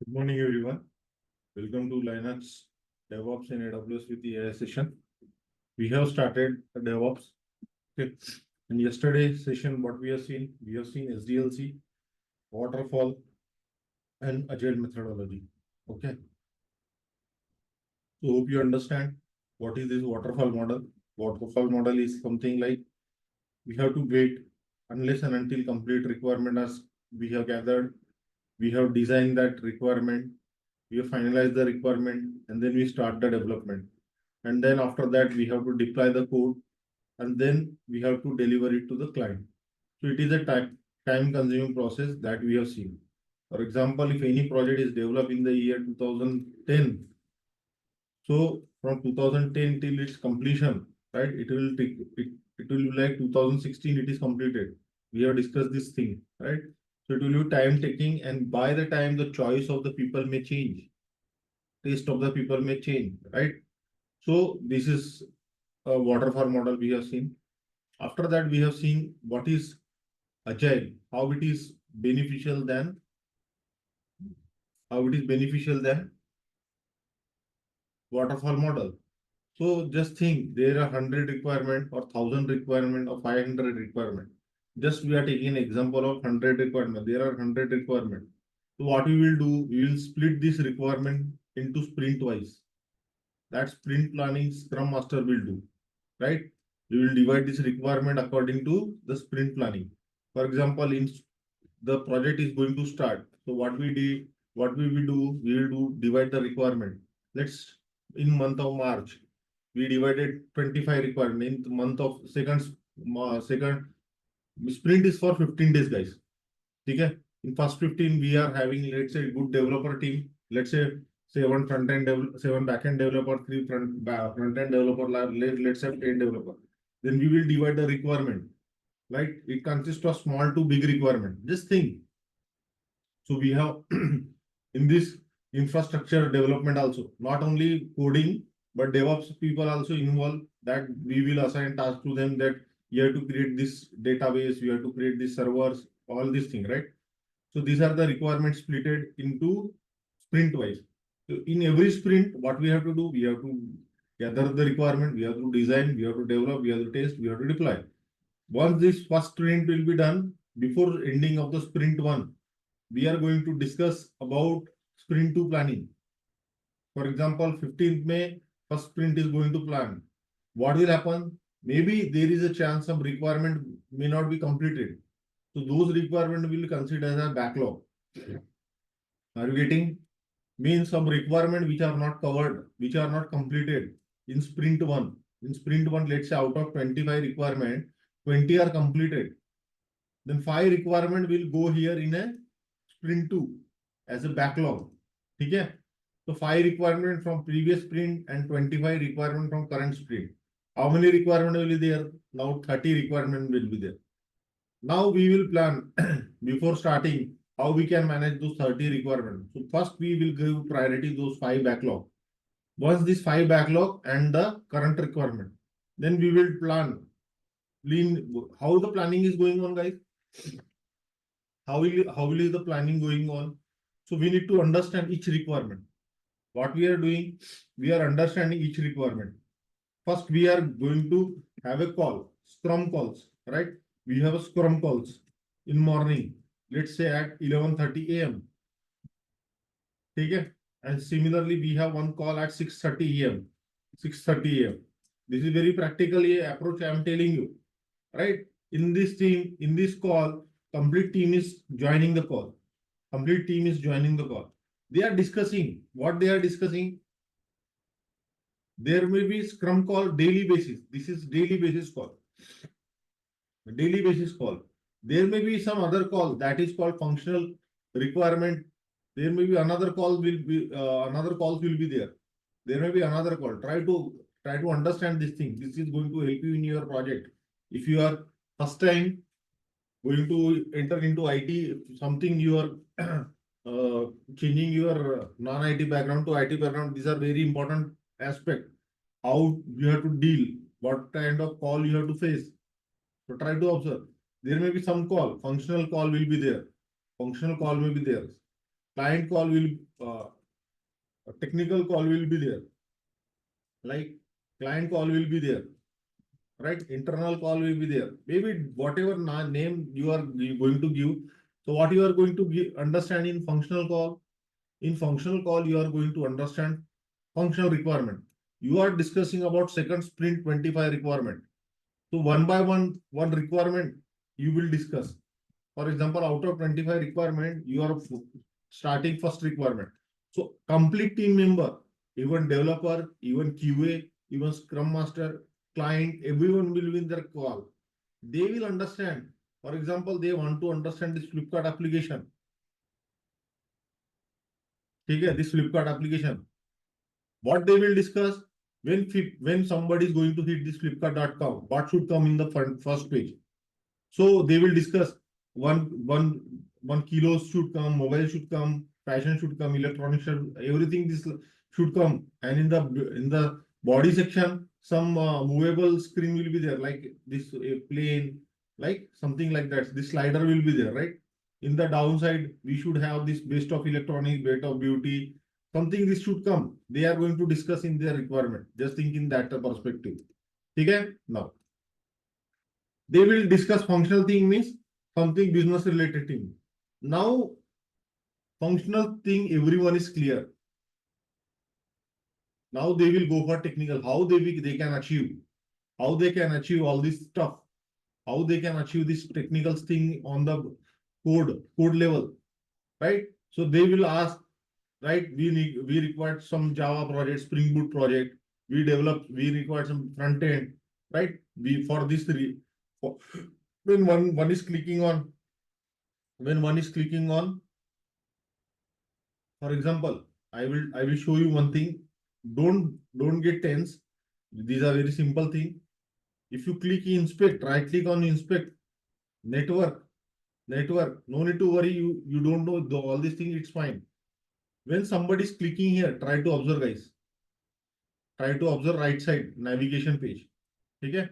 Good morning, everyone. Welcome to Linux DevOps and AWS with the AI session. We have started the DevOps. Okay. In yesterday's session, what we have seen SDLC, waterfall, and agile methodology. Okay. So hope you understand what is this waterfall model. Waterfall model is something like we have to wait unless and until complete requirement as we have gathered. We have designed that requirement. We have finalized the requirement, and then we start the development. And then after that, we have to deploy the code, and then we have to deliver it to the client. So it is a time consuming process that we have seen. For example, if any project is developed in the year 2010, so from 2010 till its completion, right, it will be like 2016 it is completed. We have discussed this thing, right? So it will be time taking, and by the time the choice of the people may change, taste of the people may change, right? So this is a waterfall model we have seen. After that, we have seen what is agile, how it is beneficial than waterfall model. So just think there are 100 requirement or 1000 requirement or 500 requirement. Just we are taking an example of 100 requirement. There are 100 requirement. So what we will do, we will split this requirement into sprint wise. That sprint planning Scrum Master will do, right? We will divide this requirement according to the sprint planning. For example, in the project is going to start. So what we will do, we will do divide the requirement. Let's in month of March, we divided 25 requirement. In the month of second sprint is for 15 days, guys. Okay. In first 15, we are having, let's say, good developer team. Let's say seven backend developer, three front end developer, let's say 10 developer. Then we will divide the requirement. Right? It consists of small to big requirement. Just think. So we have in this infrastructure development also, not only coding, but DevOps people also involved, that we will assign tasks to them, that you have to create this database, you have to create these servers, all these things, right? So these are the requirements splitted into sprint wise. So in every sprint, what we have to do, we have to gather the requirement, we have to design, we have to develop, we have to test, we have to deploy. Once this first sprint will be done, before ending of the sprint one, we are going to discuss about sprint two planning. For example, 15th May, first sprint is going to plan. What will happen? Maybe there is a chance some requirement may not be completed. So those requirement will consider as a backlog. Are you getting? Means some requirement which are not covered, which are not completed in sprint one. In sprint one, let's say out of 25 requirement, 20 are completed. Then 5 requirement will go here in a sprint 2 as a backlog. Okay? So 5 requirement from previous sprint and 25 requirement from current sprint. How many requirement will be there? Now 30 requirement will be there. Now we will plan before starting how we can manage those 30 requirements. So first we will give priority those 5 backlog. Once this 5 backlog and the current requirement, then we will plan how the planning is going on, guys. How will the planning going on? So we need to understand each requirement. What we are doing, we are understanding each requirement. First, we are going to have a call, Scrum calls, right? We have a Scrum calls in morning, let's say at 11:30 a.m. Okay? And similarly, we have one call at 6:30 a.m. 6:30 a.m. This is very practically approach I am telling you, right? In this team, in this call, complete team is joining the call. Complete team is joining the call. They are discussing what they are discussing. There may be Scrum call daily basis. This is daily basis call. Daily basis call. There may be some other call that is called functional requirement. There may be another call will be another calls will be there. There may be another call. Try to understand this thing. This is going to help you in your project. If you are first time going to enter into IT, something you are changing your non-IT background to IT background, these are very important aspect. How you have to deal, what kind of call you have to face. So try to observe. There may be some call, functional call will be there. Functional call may be there. client call will, a technical call will be there, like client call will be there, right? Internal call will be there. Maybe whatever name you are going to give. So what you are going to understand in functional call? In functional call, you are going to understand functional requirement. You are discussing about second sprint 25 requirement. So one by one requirement you will discuss. For example, out of 25 requirement, you are starting first requirement. So complete team member, even developer, even QA, even Scrum Master, client, everyone will be in their call. They will understand. For example, they want to understand this Flipkart application. Okay, this Flipkart application. What they will discuss when somebody is going to hit this Flipkart.com, what should come in the first page. So they will discuss one kilos should come, mobile should come, fashion should come, electronics should, everything this should come. And in the body section, some movable screen will be there, like this plane, like something like that. This slider will be there, right? In the downside, we should have this best of electronics, best of beauty, something this should come. They are going to discuss in their requirement. Just think in that perspective. Okay? Now they will discuss functional thing means something business related thing. Now, functional thing, everyone is clear. Now they will go for technical, how they can achieve, how they can achieve all this stuff, how they can achieve this technical thing on the code level, right? So they will ask, right? We require some Java project, Spring Boot project. We require some front end, right? We for this three. When one is clicking on, when one is clicking on, for example, I will show you one thing. Don't get tense. These are very simple thing. If you click inspect, right click on inspect, network. No need to worry. You don't know all these things. It's fine. When somebody is clicking here, try to observe, guys. Try to observe right side navigation page. Okay.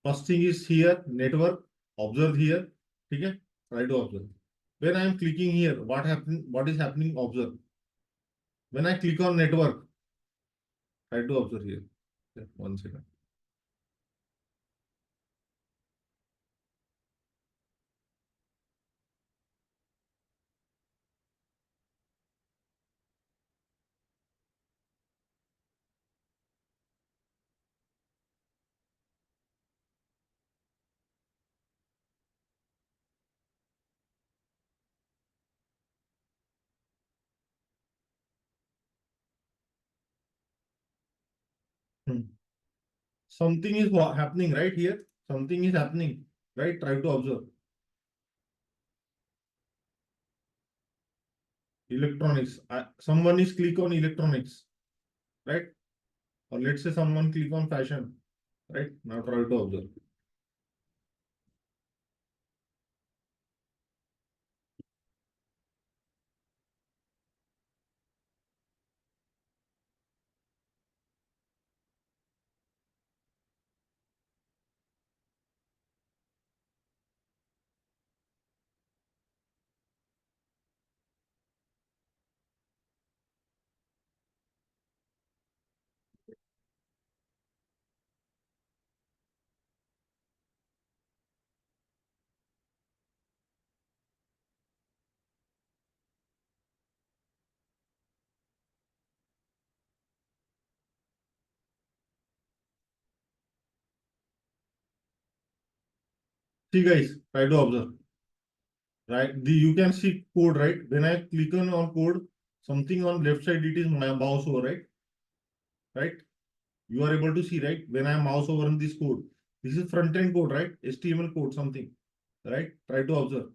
First thing is here network. Observe here. Okay. Try to observe. When I am clicking here, what is happening? Observe. When I click on network, try to observe here. Yeah, 1 second. Hmm. Something is happening right here. Something is happening, right? Try to observe. Electronics. Someone is click on electronics, right? Or let's say someone click on fashion, right? Now try to observe. See guys, try to observe. Right? You can see code, right? When I click on code, something on left side, it is my mouse over, right? Right? You are able to see, right? When I mouse over in this code, this is front end code, right? HTML code, something, right? Try to observe.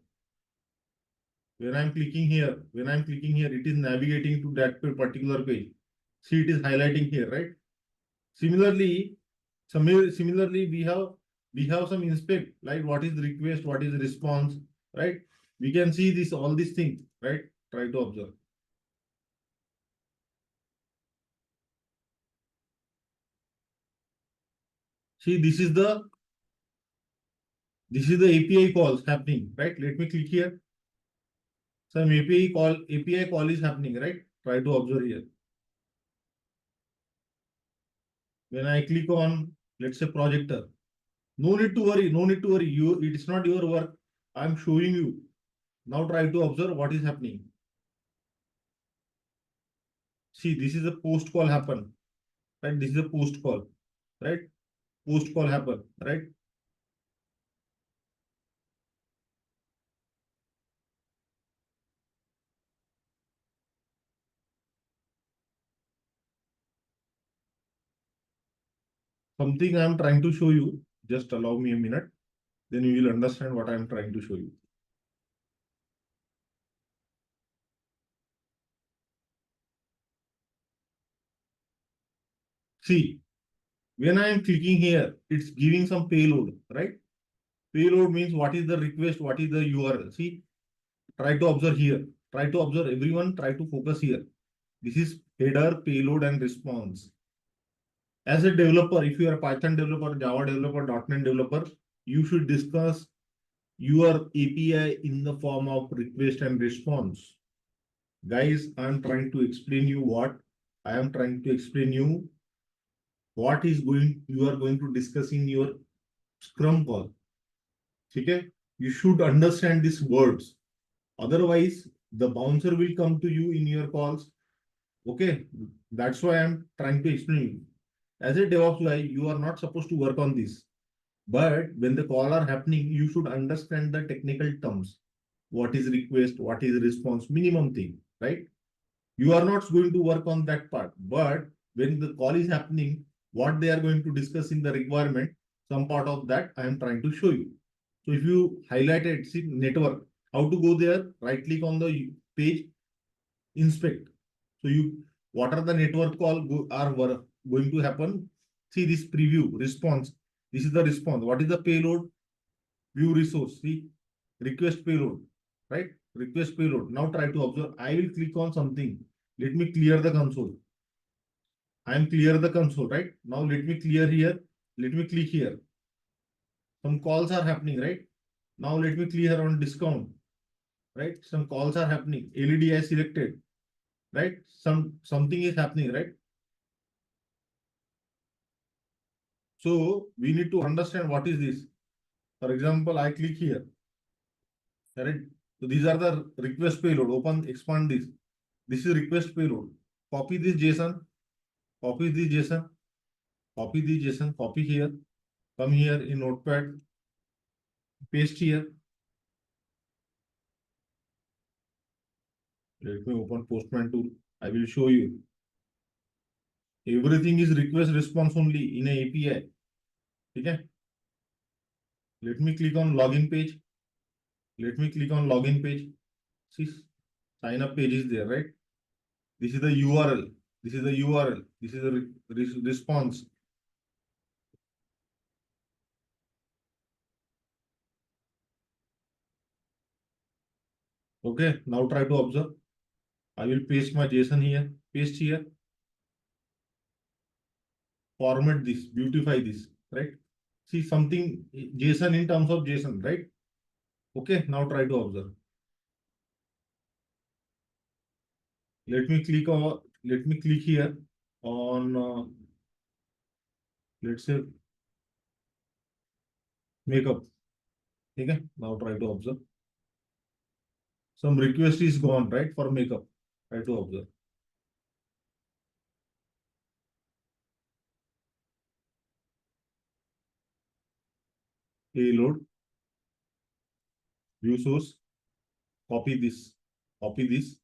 When I'm clicking here, it is navigating to that particular page. See, it is highlighting here, right? Similarly, similarly, we have some inspect, like what is the request, what is the response, right? We can see this all these things, right? Try to observe. See, this is the API calls happening, right? Let me click here. Some API call is happening, right? Try to observe here. When I click on, let's say, projector, no need to worry, no need to worry. It is not your work. I'm showing you. Now try to observe what is happening. See, this is a post call happen, right? This is a post call, right? Post call happen, right? Something I'm trying to show you. Just allow me a minute. Then you will understand what I'm trying to show you. See, when I am clicking here, it's giving some payload, right? Payload means what is the request, what is the URL. See, try to observe here. Try to observe everyone, try to focus here. This is header, payload, and response. As a developer, if you are a Python developer, Java developer, .NET developer, you should discuss your API in the form of request and response. Guys, I am trying to explain you what I am trying to explain you what is going you are going to discuss in your Scrum call. Okay? You should understand these words. Otherwise, the bouncer will come to you in your calls. Okay, that's why I'm trying to explain you. As a DevOps guy, you are not supposed to work on this. But when the call are happening, you should understand the technical terms. What is request, what is response, minimum thing, right? You are not going to work on that part. But when the call is happening, what they are going to discuss in the requirement, some part of that I am trying to show you. So if you highlighted, see network, how to go there, right click on the page, inspect. So what are the network call are going to happen? See this preview, response. This is the response. What is the payload? View resource. See, request payload, right? Request payload. Now try to observe. I will click on something. Let me clear the console. I am clear the console, right? Now let me clear here. Let me click here. Some calls are happening, right? Now let me clear on discount, right? Some calls are happening. LED I selected, right? Something is happening, right? So we need to understand what is this. For example, I click here, right? So these are the request payload. Open, expand this. This is request payload. Copy this JSON. Copy this JSON. Copy this JSON. Copy here. Come here in Notepad. Paste here. Let me open Postman tool. I will show you. Everything is request response only in a API. Okay. Let me click on login page. Let me click on login page. See, sign up page is there, right? This is the URL. This is the URL. This is the response. Okay. Now try to observe. I will paste my JSON here. Paste here. Format this. Beautify this. Right? See something JSON in terms of JSON, right? Okay. Now try to observe. Let me click on. Let me click here on. Let's say makeup. Okay. Now try to observe. Some request is gone, right? For makeup. Try to observe. Payload. View source. Copy this. Copy this.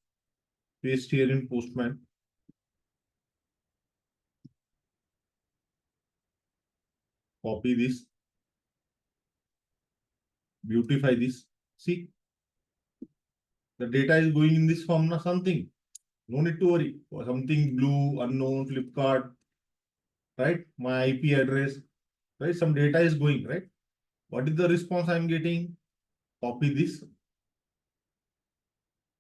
Paste here in Postman. Copy this. Beautify this. See, the data is going in this form, something. No need to worry. Something blue, unknown, Flipkart, right? My IP address, right? Some data is going, right? What is the response I'm getting? Copy this.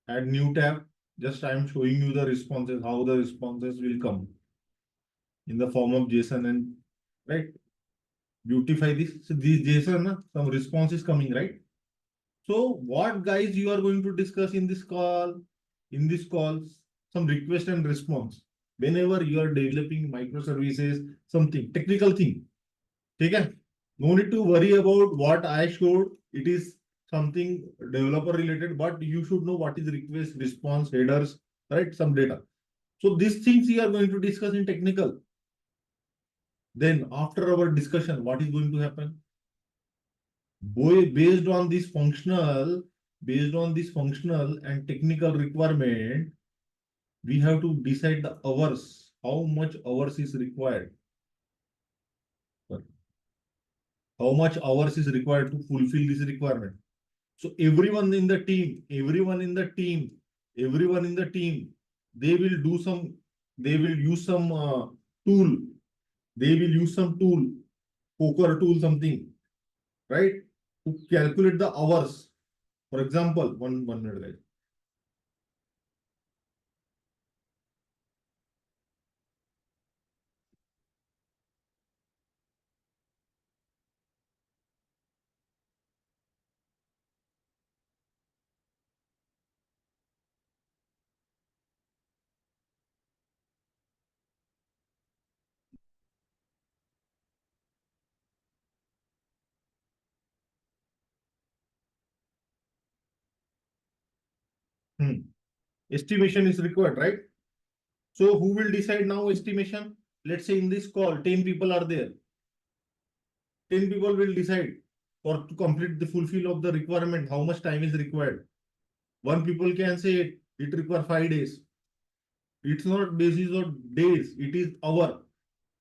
Add new tab. Just I'm showing you the responses, how the responses will come in the form of JSON and right. Beautify this. So this JSON, some response is coming, right? So what guys you are going to discuss in this call? In this calls, some request and response. Whenever you are developing microservices, something technical thing. Okay? No need to worry about what I showed. It is something developer related, but you should know what is request, response, headers, right? Some data. So these things we are going to discuss in technical. Then after our discussion, what is going to happen? Based on this functional and technical requirement, we have to decide the hours, how much hours is required, how much hours is required to fulfill this requirement. So everyone in the team, they will do some, they will use some tool, they will use some tool, poker tool, something, right? To calculate the hours. For example, one minute, guys. Hmm. Estimation is required, right? So who will decide now estimation? Let's say in this call, 10 people are there. 10 people will decide for to complete the fulfill of the requirement, how much time is required. One people can say it requires 5 days. It's not basis of days, it is hour.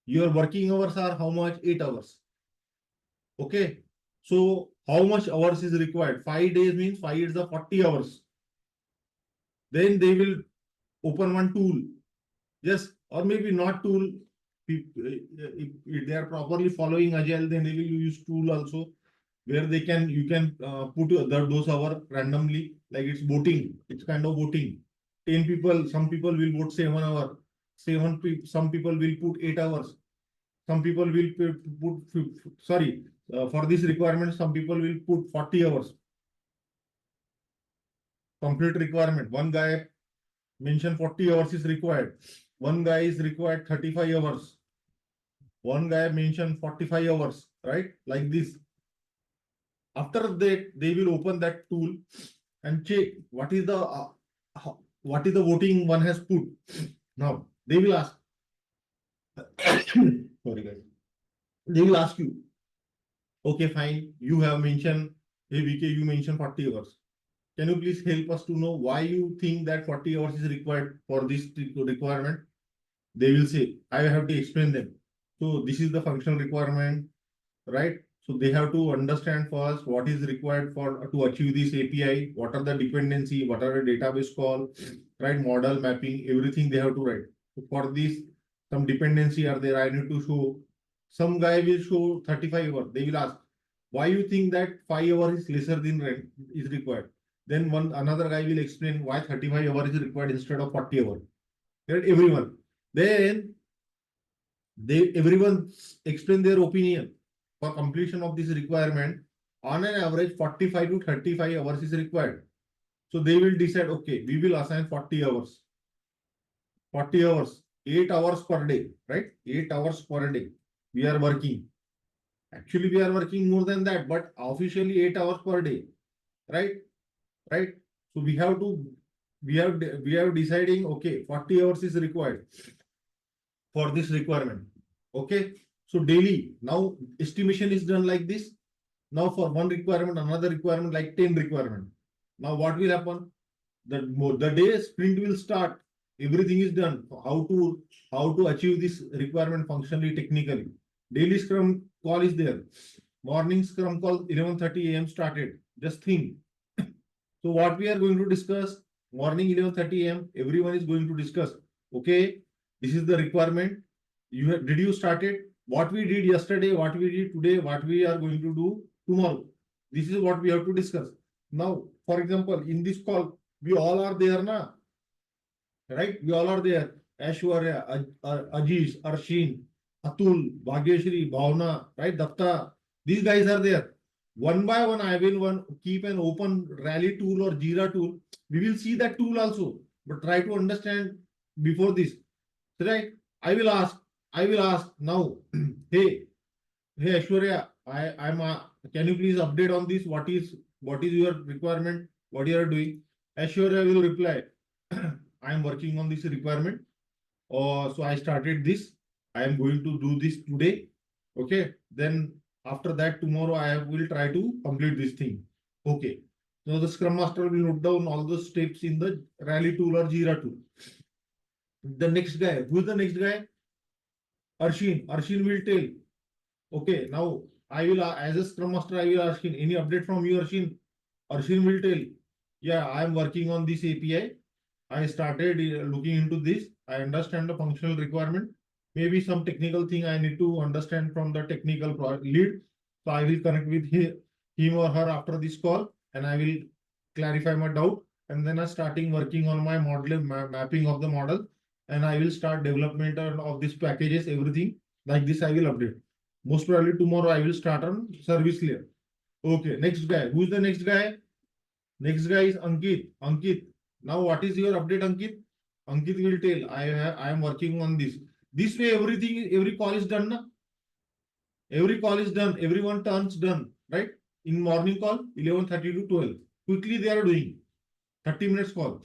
Your working hours are how much? 8 hours. Okay. So how much hours is required? 5 days means 5 is the 40 hours. Then they will open one tool. Yes, or maybe not tool. If they are properly following Agile, then they will use tool also, where you can put those hour randomly, like it's voting. It's kind of voting. 10 people, some people will vote 7 hour. Some people will put 8 hours. Some people will sorry, for this requirement, some people will put 40 hours. Complete requirement. One guy mentioned 40 hours is required. One guy is required 35 hours. One guy mentioned 45 hours, right? Like this. After that, they will open that tool and check what is the voting one has put. Now they will ask. Sorry, guys. They will ask you. Okay, fine. You have mentioned, hey VK, you mentioned 40 hours. Can you please help us to know why you think that 40 hours is required for this requirement? They will say, I have to explain them. So this is the functional requirement, right? So they have to understand first what is required for to achieve this API, what are the dependency, what are the database call, right? Model mapping, everything they have to write. So for this, some dependency are there. I need to show. Some guy will show 35 hours. They will ask, why you think that 5 hours is lesser than is required? Then another guy will explain why 35 hours is required instead of 40 hours. Right? Everyone. Then everyone explain their opinion for completion of this requirement. On an average, 45 to 35 hours is required. So they will decide, okay, we will assign 40 hours. 40 hours, 8 hours per day, right? 8 hours per day. We are working. Actually, we are working more than that, but officially 8 hours per day, right? Right? So we have deciding, okay, 40 hours is required for this requirement. Okay. So daily, now estimation is done like this. Now for one requirement, another requirement, like 10 requirement. Now what will happen? The day sprint will start. Everything is done. How to achieve this requirement functionally, technically. Daily scrum call is there. Morning scrum call 11:30 a.m. started. Just think. So what we are going to discuss, morning 11:30 a.m. everyone is going to discuss. Okay, this is the requirement. Did you start it? What we did yesterday, what we did today, what we are going to do tomorrow. This is what we have to discuss. Now, for example, in this call, we all are there now, right? We all are there. Ashwarya, Ajish, Arshin, Atul, Bhagyashri, Bhavna, right? Datta. These guys are there. One by one, I will keep an open Rally tool or Jira tool. We will see that tool also, but try to understand before this. Right? I will ask. I will ask now. Hey, hey Aishwarya, can you please update on this? What is your requirement? What you are doing? Aishwarya will reply. I am working on this requirement. So I started this. I am going to do this today. Okay. Then after that, tomorrow will try to complete this thing. Okay. So the Scrum Master will note down all the steps in the Rally tool or Jira tool. The next guy, who is the next guy? Arshin. Arshin will tell. Okay, now I will, as a Scrum Master, I will ask him, any update from you, Arshin? Arshin will tell, yeah, I am working on this API. I started looking into this. I understand the functional requirement. Maybe some technical thing I need to understand from the technical lead. So I will connect with him or her after this call, and I will clarify my doubt. And then I starting working on my model mapping of the model, and I will start development of these packages, everything like this. I will update. Most probably tomorrow I will start on service layer. Okay, next guy. Who's the next guy? Next guy is Ankit. Ankit. Now what is your update, Ankit? Ankit will tell, I am working on this. This way everything, every call is done. Na? Every call is done. Everyone turns done. Right? In morning call, 11:30 to 12. Quickly they are doing. 30 minutes call.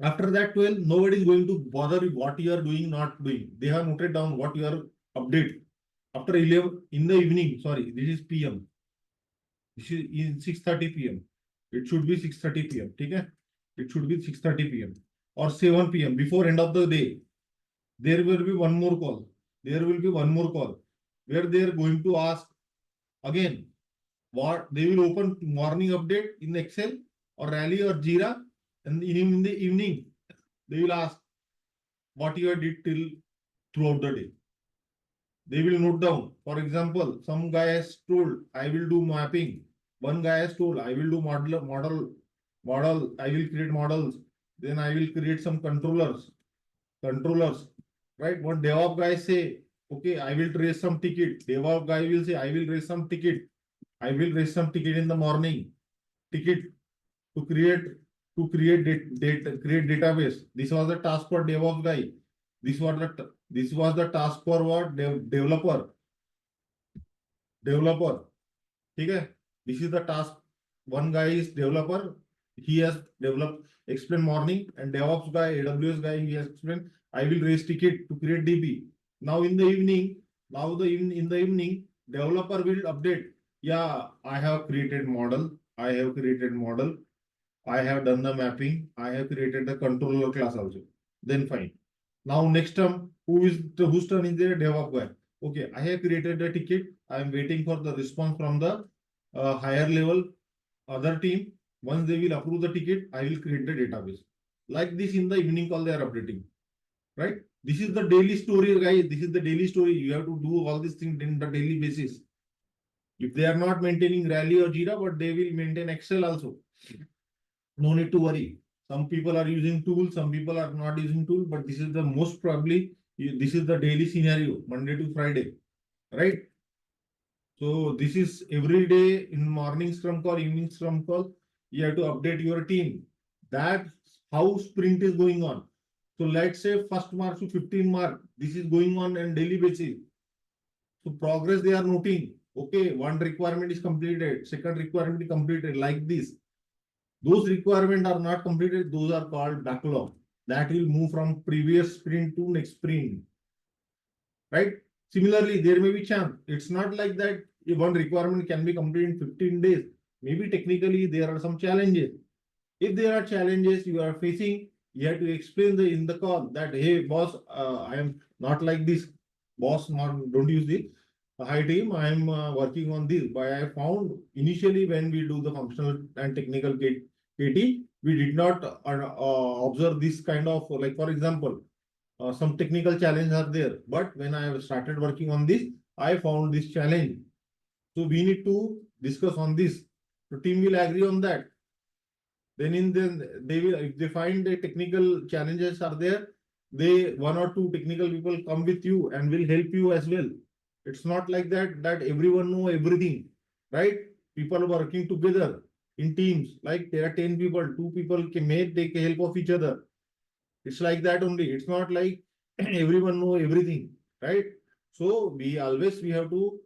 After that 12, nobody is going to bother what you are doing, not doing. They have noted down what you are update. After 11 in the evening, sorry, this is PM. This is in 6:30 PM. It should be 6:30 PM. Okay? It should be 6:30 PM or 7 PM before end of the day. There will be one more call. There will be one more call where they are going to ask again what they will open morning update in Excel or Rally or Jira, and in the evening they will ask what you did till throughout the day. They will note down. For example, some guy has told, I will do mapping. One guy has told, I will do model. I will create models. Then I will create some controllers. Right? One DevOps guy say, okay, I will raise some ticket. DevOps guy will say, I will raise some ticket. I will raise some ticket in the morning. Ticket to create database. This was the task for DevOps guy. This was the task for what? Developer. Okay? This is the task. One guy is developer. He has developed, explained morning, and DevOps guy, AWS guy, he has explained, I will raise ticket to create DB. Now in the evening, developer will update. Yeah, I have created model. I have done the mapping. I have created the controller class also. Then fine. Now next term, whose turn is there? DevOps guy. Okay, I have created a ticket. I am waiting for the response from the higher level other team. Once they will approve the ticket, I will create the database. Like this in the evening call, they are updating. Right? This is the daily story, guys. This is the daily story. You have to do all these things in the daily basis. If they are not maintaining Rally or Jira, but they will maintain Excel also. No need to worry. Some people are using tools, some people are not using tool, but this is the most probably, this is the daily scenario, Monday to Friday, right? So this is every day in morning scrum call, evening scrum call, you have to update your team. That's how sprint is going on. So let's say first mark to 15 mark, this is going on daily basis. So progress they are noting. Okay, one requirement is completed, second requirement is completed, like this. Those requirements are not completed, those are called backlog. That will move from previous sprint to next sprint. Right? Similarly, there may be chance. It's not like that if one requirement can be completed in 15 days. Maybe technically there are some challenges. If there are challenges you are facing, you have to explain in the call that, hey, boss, I am not like this. Boss, don't use this. Hi team, I am working on this. But I found initially when we do the functional and technical KT, we did not observe this kind of, like, for example, some technical challenges are there. But when I have started working on this, I found this challenge. So we need to discuss on this. The team will agree on that. Then they will, if they find the technical challenges are there, one or two technical people come with you and will help you as well. It's not like that everyone know everything, right? people working together in teams. Like there are 10 people, 2 people may take help of each other. It's like that only. It's not like everyone know everything, right? So we have to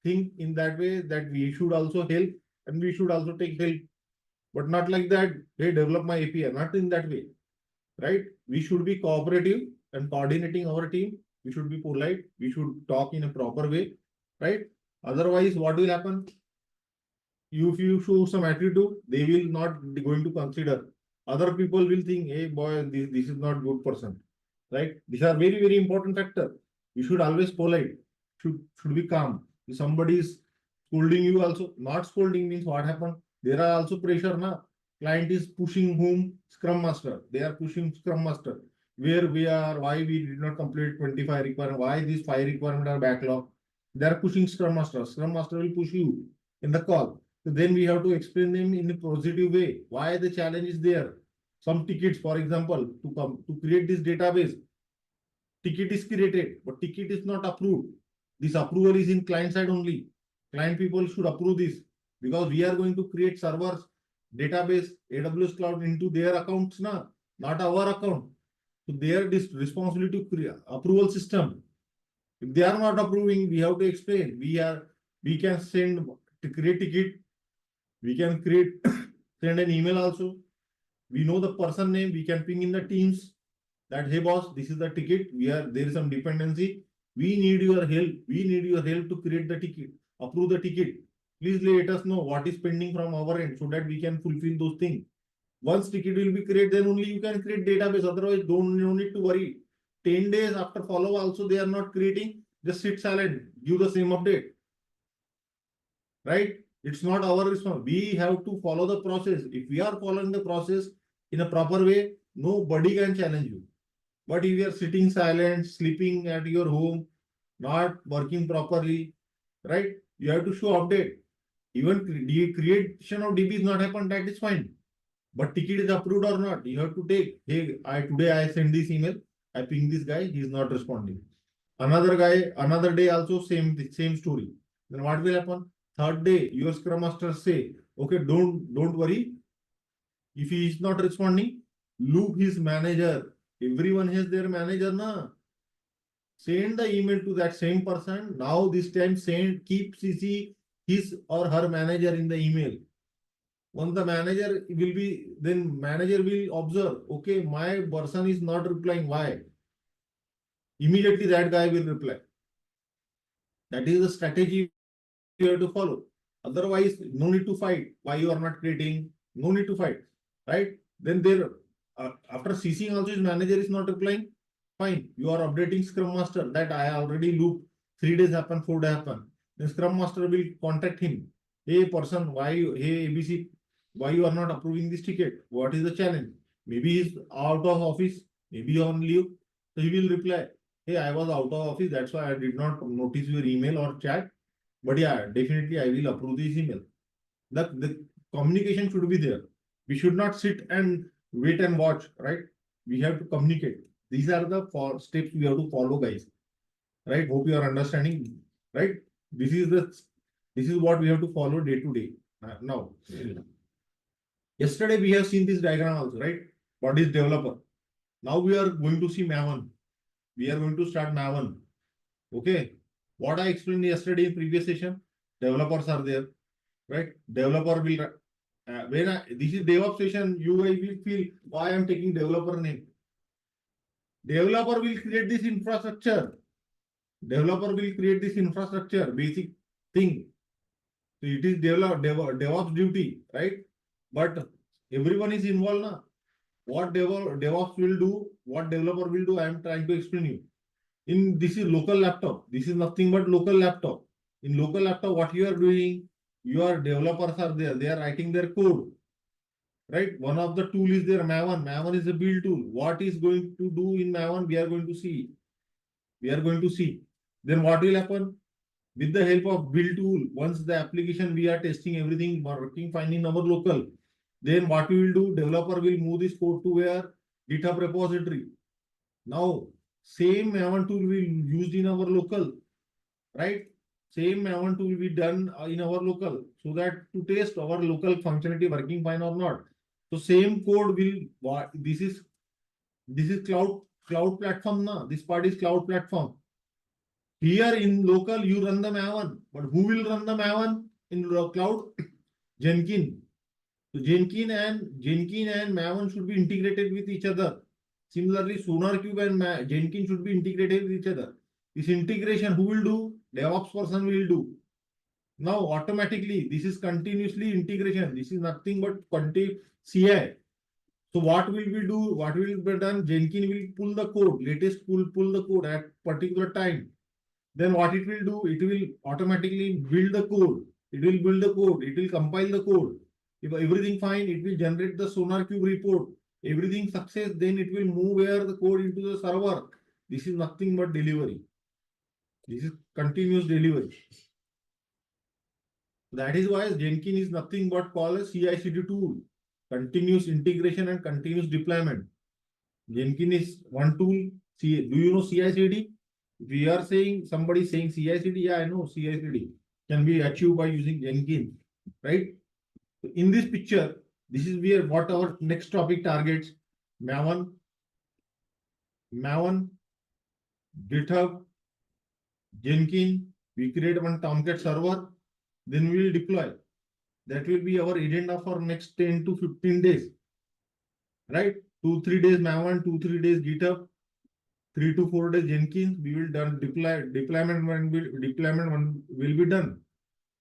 think in that way that we should also help and we should also take help, but not like that. Hey, develop my API. Not in that way, right? We should be cooperative and coordinating our team. We should be polite. We should talk in a proper way, right? Otherwise, what will happen? If you show some attitude, they will not going to consider. Other people will think, hey boy, this is not good person, right? These are very, very important factor. You should always polite, should be calm. If somebody is scolding you also, not scolding means what happened? There are also pressure now. Client is pushing whom? Scrum Master. They are pushing Scrum Master. Where we are, why we did not complete 25 requirement, why these 5 requirement are backlog. They are pushing Scrum Master. Scrum Master will push you in the call. So then we have to explain them in a positive way. Why the challenge is there? Some tickets, for example, to create this database, ticket is created, but ticket is not approved. This approval is in client side only. Client people should approve this because we are going to create servers, database, AWS cloud into their accounts now, not our account. So their responsibility to create approval system. If they are not approving, we have to explain. We can send to create ticket. We can create send an email also. We know the person name. We can ping in the teams that hey boss, this is the ticket. There is some dependency. We need your help. We need your help to create the ticket, approve the ticket. Please let us know what is pending from our end so that we can fulfill those things. Once ticket will be created, then only you can create database. Otherwise, no need to worry. 10 days after follow also they are not creating. Just sit silent. Give the same update. Right? It's not our responsibility. We have to follow the process. If we are following the process in a proper way, nobody can challenge you. But if you are sitting silent, sleeping at your home, not working properly, right? You have to show update. Even creation of DB is not happened, that is fine. But ticket is approved or not, you have to take. Hey, today I send this email, I ping this guy, he is not responding. Another guy, another day also same story. Then what will happen? Third day, your Scrum Master say, okay, don't worry. If he is not responding, loop his manager. Everyone has their manager na. Send the email to that same person. Now this time keep CC his or her manager in the email. Once the manager will be, then manager will observe, okay, my person is not replying. Why? Immediately that guy will reply. That is the strategy you have to follow. Otherwise, no need to fight. Why you are not creating? No need to fight, right? Then after CCing also his manager is not replying. Fine, you are updating Scrum Master that I already loop 3 days happen, 4 days happen. Then Scrum Master will contact him. Hey person, hey ABC, why you are not approving this ticket? What is the challenge? Maybe he's out of office, maybe on leave. So he will reply, hey, I was out of office, that's why I did not notice your email or chat. But yeah, definitely I will approve this email. The communication should be there. We should not sit and wait and watch, right? We have to communicate. These are the 4 steps we have to follow, guys. Right? Hope you are understanding. Right? This is what we have to follow day to day. Now, yesterday we have seen this diagram also, right? What is developer? Now we are going to see Maven. We are going to start Maven. Okay. What I explained yesterday in previous session, developers are there, right? Developer will this is DevOps session, you will feel why I am taking developer name. Developer will create this infrastructure. Developer will create this infrastructure, basic thing. So it is DevOps duty, right? But everyone is involved now. What DevOps will do, what developer will do, I am trying to explain you. This is local laptop. This is nothing but local laptop. In local laptop, what you are doing, your developers are there. They are writing their code, right? One of the tool is there, Maven. Maven is a build tool. What is going to do in Maven, we are going to see. We are going to see. Then what will happen? With the help of build tool, once the application we are testing everything working fine in our local, then what we will do, developer will move this code to where? GitHub repository. Now, same Maven tool will be used in our local, right? same Maven tool will be done in our local, so that to test our local functionality working fine or not. So same code will, this is cloud platform now. This part is cloud platform. Here in local, you run the Maven, but who will run the Maven in the cloud? Jenkins. So Jenkins and Maven should be integrated with each other. Similarly, SonarQube and Jenkins should be integrated with each other. This integration, who will do? DevOps person will do. Now, automatically, this is continuously integration. This is nothing but CI. So what will we do? What will be done? Jenkins will pull the code, latest pull the code at particular time. Then what it will do? It will automatically build the code. It will build the code. It will compile the code. If everything fine, it will generate the SonarQube report. Everything success, then it will move where the code into the server. This is nothing but delivery. This is continuous delivery. That is why Jenkins is nothing but called a CI/CD tool. Continuous integration and continuous deployment. Jenkins is one tool. Do you know CI/CD? We are saying, somebody saying CI/CD. Yeah, I know CI/CD can be achieved by using Jenkins, right? In this picture, this is where what our next topic targets. Maven, GitHub, Jenkins. We create one Tomcat server, then we will deploy. That will be our agenda for next 10 to 15 days, right? 2-3 days Maven, 2-3 days GitHub, 3 to 4 days Jenkins. We will done deployment will be done.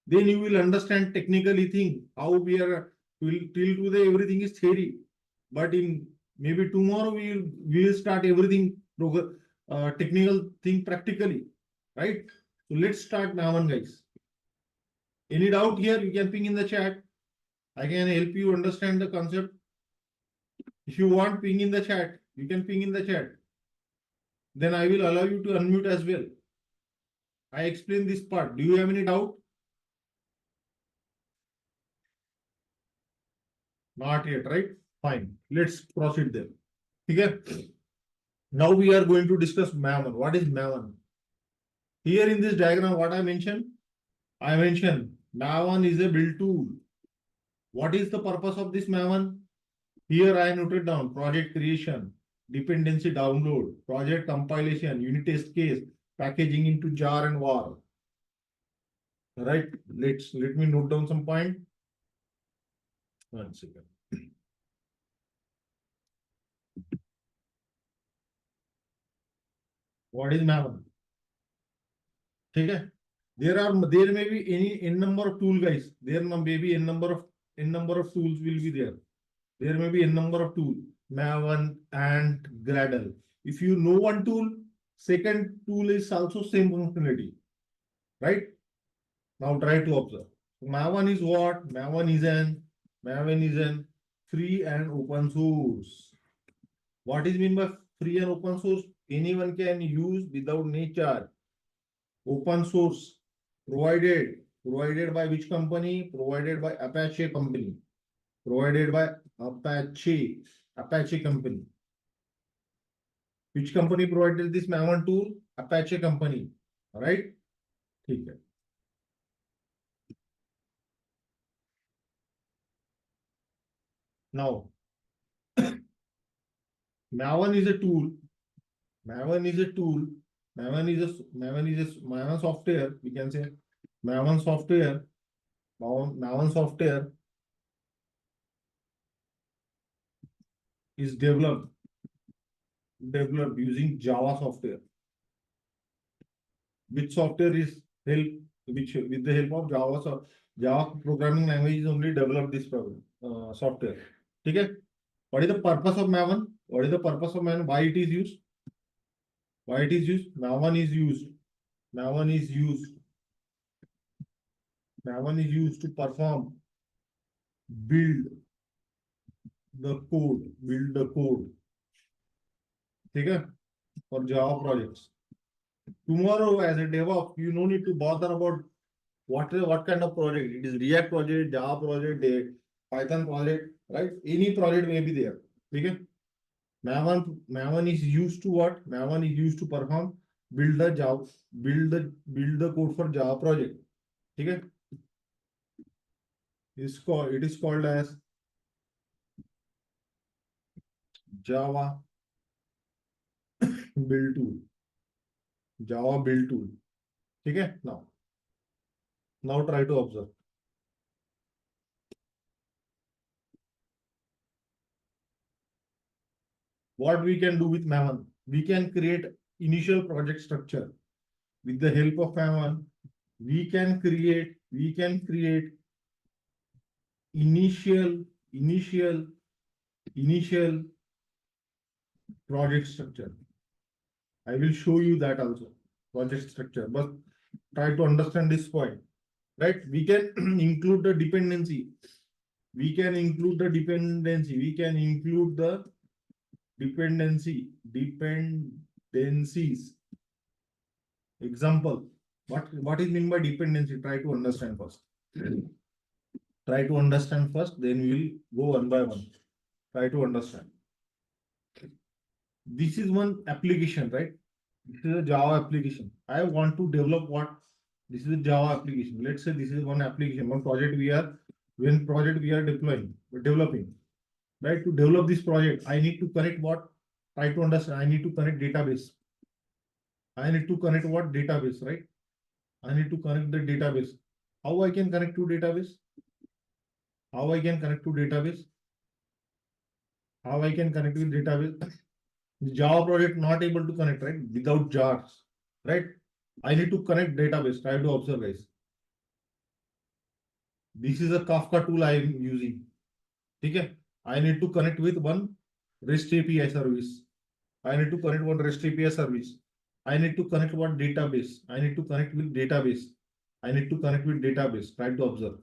Then you will understand technically thing how we are till today everything is theory, but in maybe tomorrow we will start everything technical thing practically, right? So let's start Maven, guys. Any doubt here? You can ping in the chat. I can help you understand the concept. If you want ping in the chat, you can ping in the chat. Then I will allow you to unmute as well. I explain this part. Do you have any doubt? Not yet, right? Fine. Let's proceed then. Okay. Now we are going to discuss Maven. What is Maven? Here in this diagram, what I mentioned? I mentioned Maven is a build tool. What is the purpose of this Maven? Here I noted down project creation, dependency download, project compilation, unit test case, packaging into jar and var. Right? Let me note down some point. 1 second. What is Maven? Okay. There may be any n number of tool, guys. There may be n number of tools will be there. There may be a number of tools, Maven and Gradle. If you know one tool, second tool is also same functionality, right? Now try to observe. Maven is what? Maven is an free and open source. What is mean by free and open source? Anyone can use without any charge. Open source provided by which company? Provided by Apache company. Provided by Apache company. Which company provided this Maven tool? Apache company. All right. Okay. Now, Maven is a tool. Maven software. We can say Maven software. Maven software is developed using Java software. Which software is with the help of Java? So Java programming language is only developed this software. Okay. What is the purpose of Maven? What is the purpose of Maven? Why it is used? Why it is used? Maven is used to perform, build the code. Okay, for Java projects. Tomorrow, as a Devops, you no need to bother about what kind of project. It is React project, Java project, Python project, right? Any project may be there. Okay. Maven is used to what? Maven is used to perform build the code for Java project. Okay, it is called as Java build tool. Java build tool. Okay, now try to observe what we can do with Maven. We can create initial project structure with the help of Maven. We can create initial initial project structure. I will show you that also, project structure, but try to understand this point, right? We can include the dependency. We can include the dependency. We can include the dependencies. Example, what is meant by dependency? Try to understand first. Try to understand first, then we will go one by one. Try to understand. This is one application, right? This is a Java application. I want to develop what? This is a Java application. Let's say this is one application, one project we are developing. Right? To develop this project, I need to connect what? Try to understand. I need to connect database. I need to connect what? Database, right? I need to connect the database. How I can connect to database? How I can connect to database? How I can connect with database? The Java project not able to connect, right? Without jars, right? I need to connect database. Try to observe, guys. This is a Kafka tool I am using. Okay. I need to connect with one REST API service. I need to connect one REST API service. I need to connect one database. I need to connect with database. I need to connect with database. Try to observe.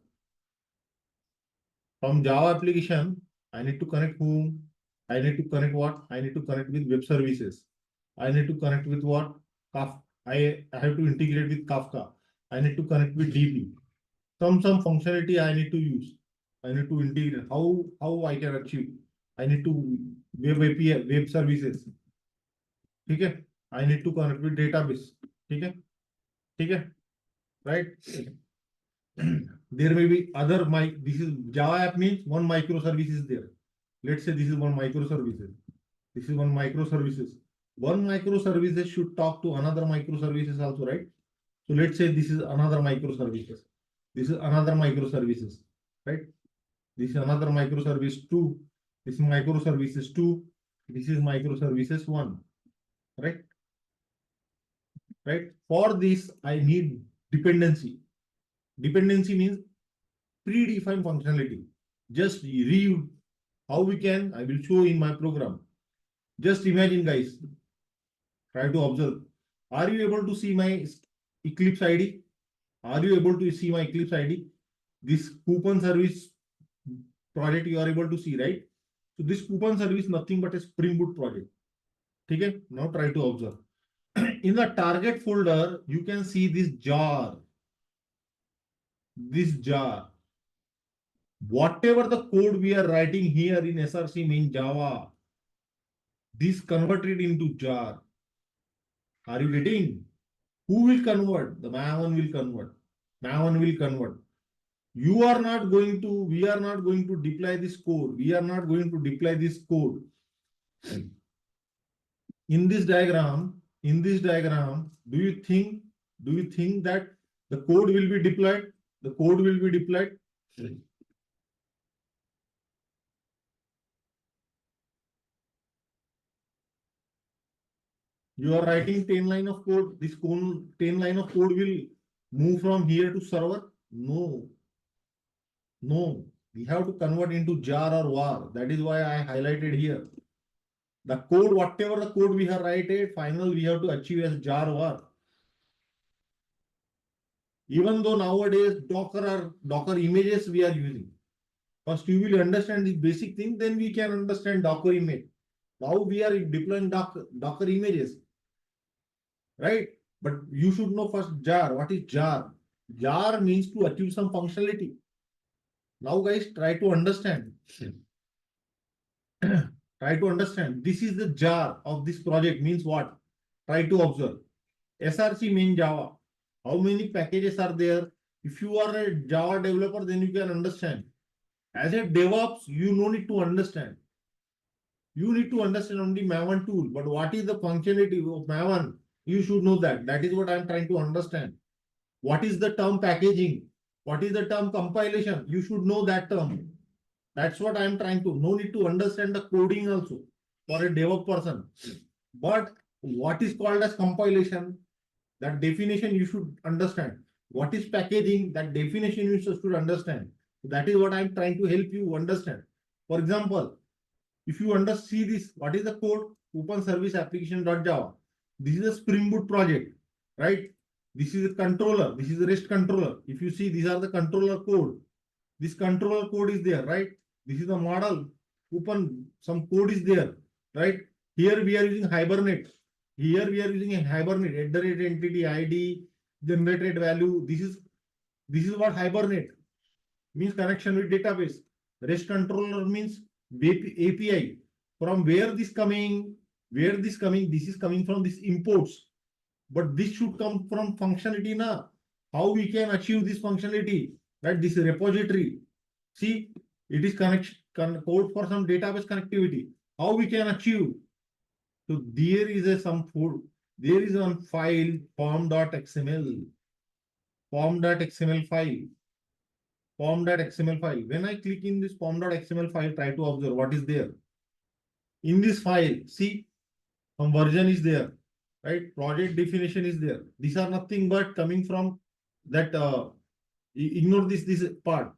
From Java application, I need to connect whom? I need to connect what? I need to connect with web services. I need to connect with what? Kafka. I have to integrate with Kafka. I need to connect with DB. Some functionality I need to use. I need to integrate. How I can achieve? I need to web API, web services. Okay. I need to connect with database. Okay. Okay. Right. There may be other this is Java app means one microservice is there. Let's say this is one microservices. This is one microservices. One microservices should talk to another microservices also, right? So let's say this is another microservices. This is another microservices, right? This is another microservice 2. This is microservices 2. This is microservices 1, right? Right. For this, I need dependency. Dependency means predefined functionality. Just read how we can, I will show in my program. Just imagine, guys. Try to observe. Are you able to see my Eclipse ID? Are you able to see my Eclipse ID? This coupon service project you are able to see, right? So this coupon service nothing but a Spring Boot project. Okay. Now try to observe. In the target folder, you can see this jar. This jar. Whatever the code we are writing here in SRC main Java, this converted into jar. Are you getting? Who will convert? The Maven will convert. Maven will convert. You are not going to, we are not going to deploy this code. We are not going to deploy this code. In this diagram, do you think that the code will be deployed? The code will be deployed. You are writing 10 line of code. This 10 line of code will move from here to server. No. We have to convert into jar or var. That is why I highlighted here. The code, whatever the code we have written, final we have to achieve as jar var. Even though nowadays Docker images we are using. First you will understand the basic thing, then we can understand Docker image. Now we are deploying Docker images, right? But you should know first jar. What is jar? Jar means to achieve some functionality. Now guys, try to understand. Try to understand. This is the jar of this project means what? Try to observe. SRC means Java. How many packages are there? If you are a Java developer, then you can understand. As a DevOps, you no need to understand. You need to understand only Maven tool. But what is the functionality of Maven? You should know that. That is what I am trying to understand. What is the term packaging? What is the term compilation? You should know that term. That's what I am trying to. No need to understand the coding also for a DevOps person. But what is called as compilation? That definition you should understand. What is packaging? That definition you should understand. That is what I am trying to help you understand. For example, if you see this, what is the code? Open service application.java. This is a Spring Boot project, right? This is a controller. This is a REST controller. If you see, these are the controller code. This controller code is there, right? This is the model. Open, some code is there, right? Here we are using Hibernate. Here we are using a Hibernate, entity ID, generated value. This is what Hibernate means, connection with database. REST controller means API. From where this coming? Where this coming? This is coming from this imports. But this should come from functionality now. How we can achieve this functionality? Right? This repository. See, it is code for some database connectivity. How we can achieve? So there is there is one file form.xml. Form.xml file. Form.xml file. When I click in this form.xml file, try to observe what is there. In this file, see, some version is there, right? Project definition is there. These are nothing but coming from that. Ignore this part.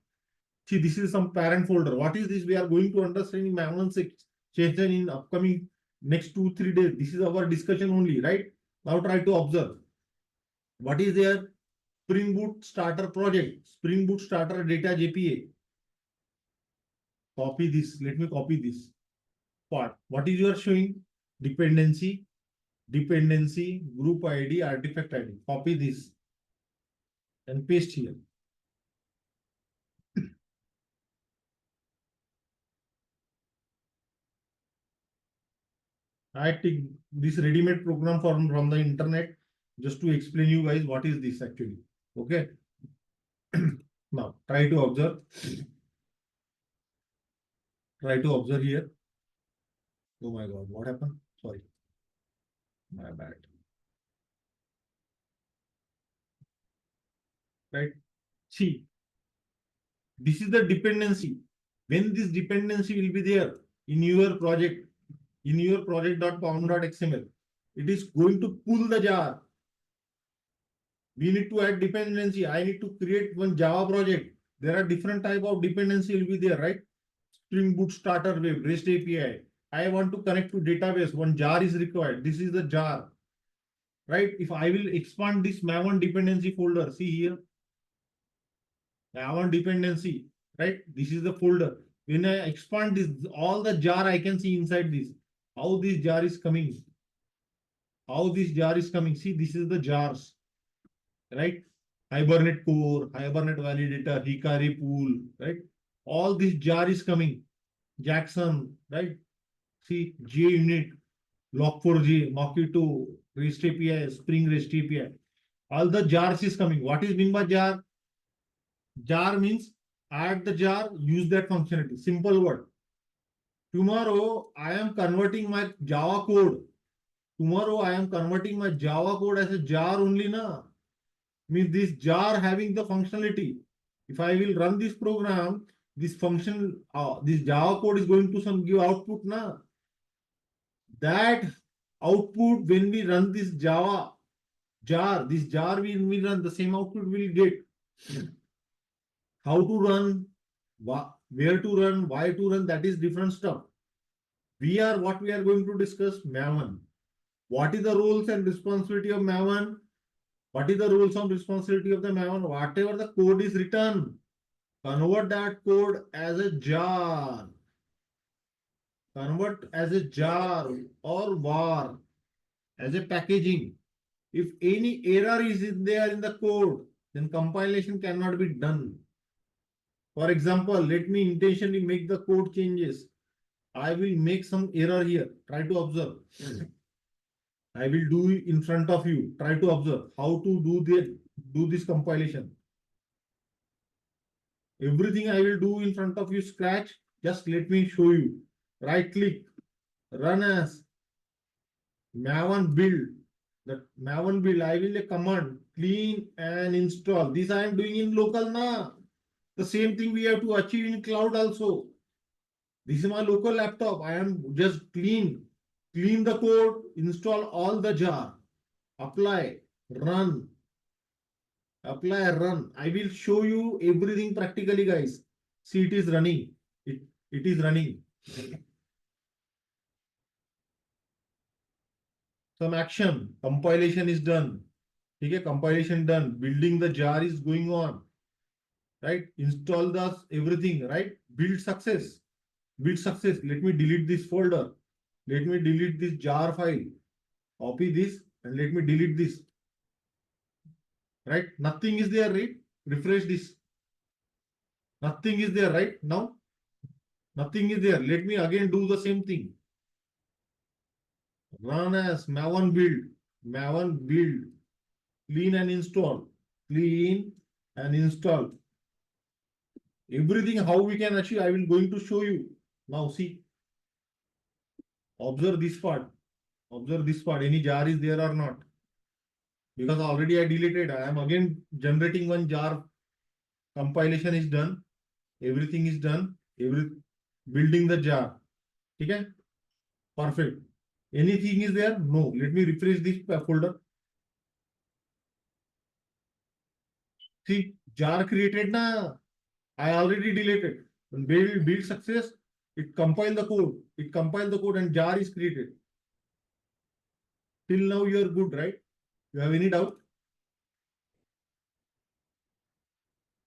See, this is some parent folder. What is this? We are going to understand in Maven session in upcoming next 2-3 days. This is our discussion only, right? Now try to observe. What is there? Spring Boot starter project, Spring Boot starter data JPA. Copy this. Let me copy this part. What is your showing? Dependency, group ID, artifact ID. Copy this and paste here. I take this ready-made program from the internet just to explain you guys what is this actually. Okay. Now try to observe. Try to observe here. Oh my God, what happened? Sorry. My bad. Right. See, this is the dependency. When this dependency will be there in your project, in your project.pom.xml, it is going to pull the jar. We need to add dependency. I need to create one Java project. There are different type of dependency will be there, right? Spring Boot starter web, REST API. I want to connect to database. One jar is required. This is the jar, right? If I will expand this Maven dependency folder, see here, Maven dependency, right? This is the folder. When I expand this, all the jar I can see inside this. How this jar is coming? How this jar is coming? See, this is the jars, right? Hibernate core, Hibernate validator, Hikari pool, right? All this jar is coming. Jackson, right? See, JUnit, Log4j, Mockito, REST API, Spring REST API. All the jars is coming. What is mean by jar? Jar means add the jar, use that functionality. Simple word. Tomorrow, I am converting my Java code. Tomorrow, I am converting my Java code as a jar only now. Means this jar having the functionality. If I will run this program, this function, this Java code is going to some give output now. That output, when we run this Java jar, this jar we run, the same output will get. How to run, where to run, why to run, that is different stuff. What we are going to discuss, Maven. What is the roles and responsibility of Maven? What is the roles and responsibility of the Maven? Whatever the code is written, convert that code as a jar. Convert as a jar or var, as a packaging. If any error is in there in the code, then compilation cannot be done. For example, let me intentionally make the code changes. I will make some error here. Try to observe. I will do in front of you. Try to observe how to do this compilation. Everything I will do in front of you scratch. Just let me show you. Right click, run as Maven build. That Maven build, I will a command clean and install. This I am doing in local na. The same thing we have to achieve in cloud also. This is my local laptop. I am just clean the code, install all the jar, apply, run, apply, run. I will show you everything practically, guys. See, it is running. It is running. Some action, compilation is done. Okay, compilation done. Building the jar is going on. Right? Install the everything, right? Build success. Build success. Let me delete this folder. Let me delete this jar file. Copy this and let me delete this. Right? Nothing is there, right? Refresh this. Nothing is there, right? Now, nothing is there. Let me again do the same thing. Run as Maven build. Maven build. Clean and install. Clean and install. Everything how we can achieve, I will going to show you. Now see. Observe this part. Observe this part. Any jar is there or not? Because already I deleted. I am again generating one jar. Compilation is done. Everything is done. Building the jar. Okay? Perfect. Anything is there? No. Let me refresh this folder. See, jar created na. I already deleted. When build success, it compile the code. It compile the code and jar is created. Till now you are good, right? You have any doubt?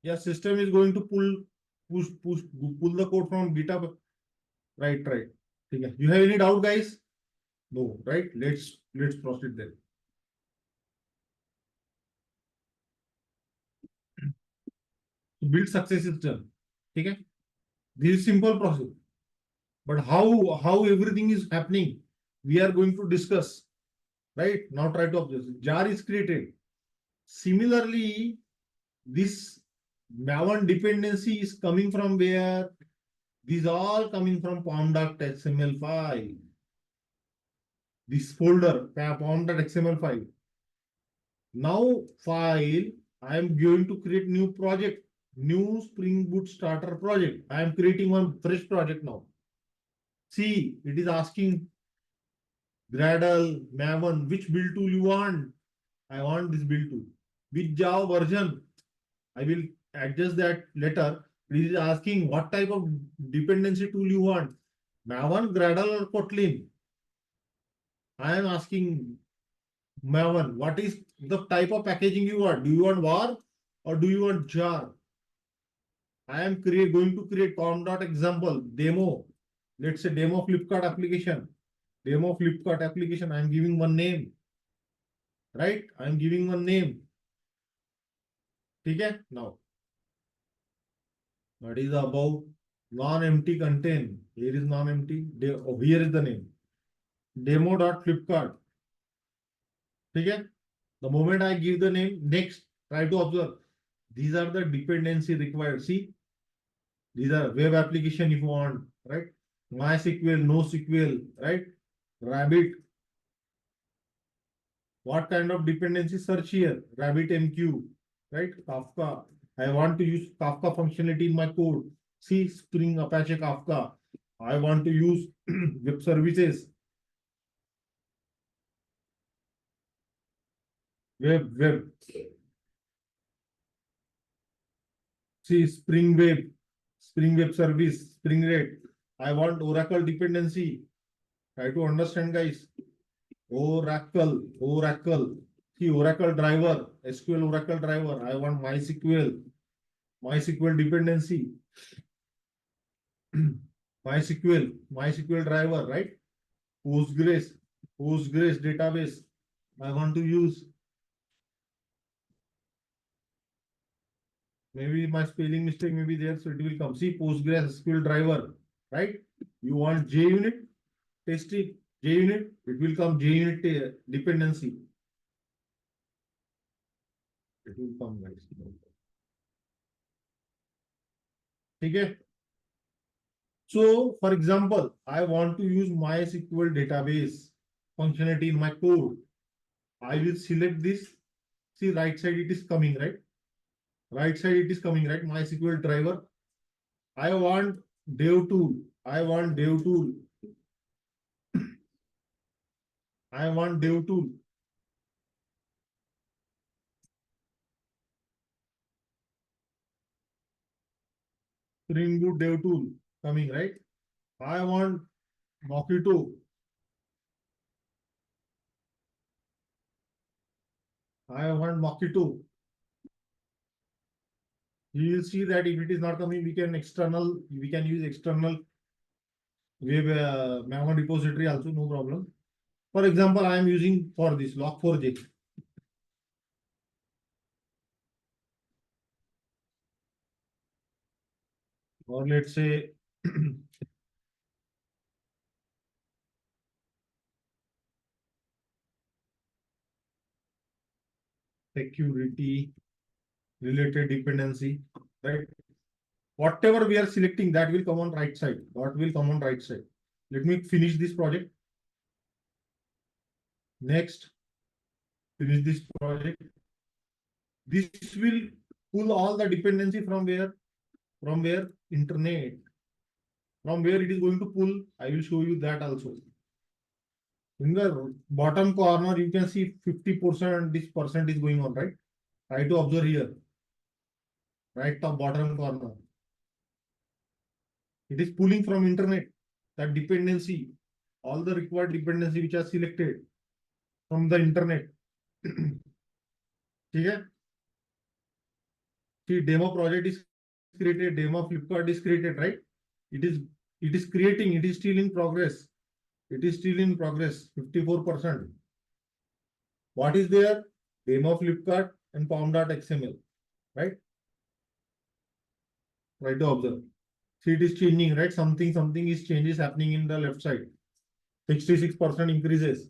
Yes, system is going to pull the code from GitHub. Right. Okay. You have any doubt, guys? No, right? Let's proceed then. Build success is done. Okay. This is simple process. But how everything is happening, we are going to discuss. Right? Now try to observe. Jar is created. Similarly, this Maven dependency is coming from where? These all coming from pom.xml file. This folder, pom.xml file. Now file, I am going to create new project, new Spring Boot starter project. I am creating one fresh project now. See, it is asking Gradle, Maven, which build tool you want? I want this build tool. Which Java version? I will adjust that later. It is asking what type of dependency tool you want. Maven, Gradle or Kotlin? I am asking Maven, what is the type of packaging you want? Do you want var or do you want jar? I am going to create com.example demo. Let's say demo Flipkart application. Demo Flipkart application. I am giving one name. Right? I am giving one name. Okay? Now, what is about non-empty content? Here is non-empty. Here is the name. Demo.flipkart. Okay? The moment I give the name, next, try to observe. These are the dependency required. See, these are web application if you want, right? MySQL, NoSQL, right? Rabbit. What kind of dependency search here? RabbitMQ, right? Kafka. I want to use Kafka functionality in my code. See, Spring Apache Kafka. I want to use web services. Web. See, Spring Web Service, Spring Rate. I want Oracle dependency. Try to understand, guys. Oracle. See, Oracle driver, SQL Oracle driver. I want MySQL dependency. MySQL driver, right? Postgres database. I want to use. Maybe my spelling mistake may be there, so it will come. See, Postgres SQL driver, right? You want JUnit, test it. JUnit, it will come JUnit dependency. It will come, guys. Okay. So, for example, I want to use MySQL database functionality in my code. I will select this. See, right side it is coming, right? Right side it is coming, right? MySQL driver. I want dev tool. I want dev tool. I want dev tool. Spring Boot dev tool coming, right? I want Mockito. I want Mockito. You will see that if it is not coming, we can use external web Maven repository also, no problem. For example, I am using for this log4j. Or let's say security related dependency, right? Whatever we are selecting, that will come on right side. What will come on right side? Let me finish this project. Next, finish this project. This will pull all the dependency from where? From where? Internet. From where it is going to pull, I will show you that also. In the bottom corner, you can see 50% this percent is going on, right? Try to observe here. Right top bottom corner. It is pulling from internet. That dependency, all the required dependency which are selected from the internet. Okay? See, demo project is created, demo Flipkart is created, right? It is creating, it is still in progress. It is still in progress, 54%. What is there? Demo Flipkart and pom.xml, right? Try to observe. See, it is changing, right? Something is changes happening in the left side. 66% increases.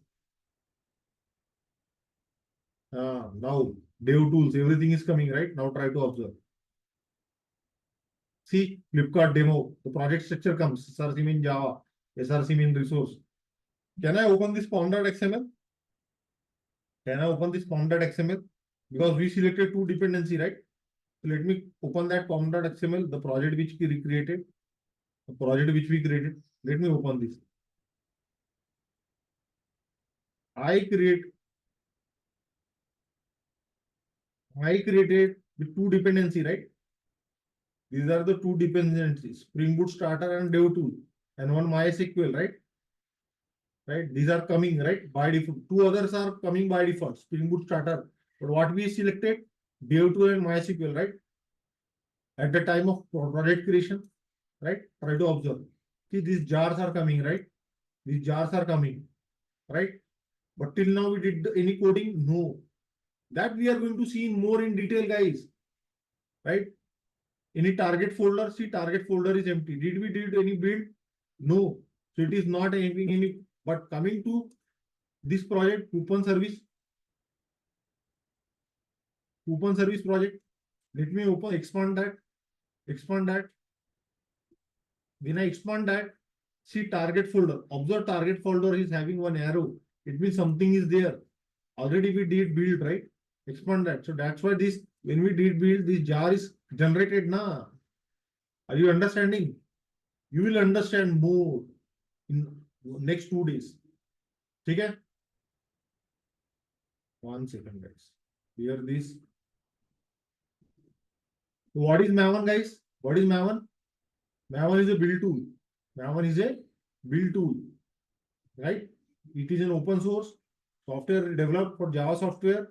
Now, dev tools, everything is coming, right? Now try to observe. See, Flipkart demo, the project structure comes, SRC mean Java, SRC mean resource. Can I open this pom.xml? Can I open this pom.xml? Because we selected two dependency, right? So let me open that pom.xml, the project which we created. The project which we created. Let me open this. I created with two dependency, right? These are the two dependencies, Spring Boot starter and dev tool, and one MySQL, right? Right? These are coming, right? By default. Two others are coming by default, Spring Boot starter. But what we selected, dev tool and MySQL, right? At the time of project creation, right? Try to observe. See, these jars are coming, right? These jars are coming, right? But till now we did any coding? No. That we are going to see more in detail, guys. Right? Any target folder? See, target folder is empty. Did we did any build? No. So it is not anything any. But coming to this project, coupon service project. Let me expand that. Expand that. When I expand that, see target folder. Observe target folder is having one arrow. It means something is there. Already we did build, right? Expand that. So that's why this, when we did build, this jar is generated now. Are you understanding? You will understand more in next 2 days. Okay? 1 second, guys. Here this. What is Maven, guys? What is Maven? Maven is a build tool. Maven is a build tool, right? It is an open source software developed for Java software.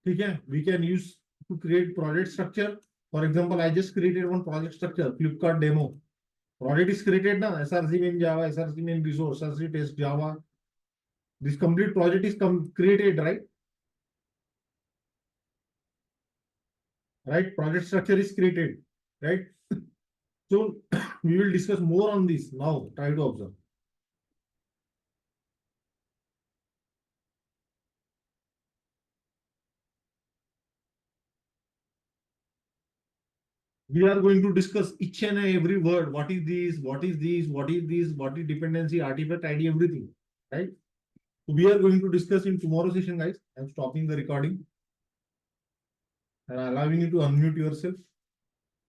Okay, we can use to create project structure. For example, I just created one project structure, Flipkart demo. Project is created now, SRC in Java, SRC in resource, SRC test Java. This complete project is created, right? Right, project structure is created, right? So we will discuss more on this now. Try to observe. We are going to discuss each and every word. What is this? What is this? What is this? What is dependency, artifact ID, everything, right? So we are going to discuss in tomorrow session, guys. I'm stopping the recording and allowing you to unmute yourself.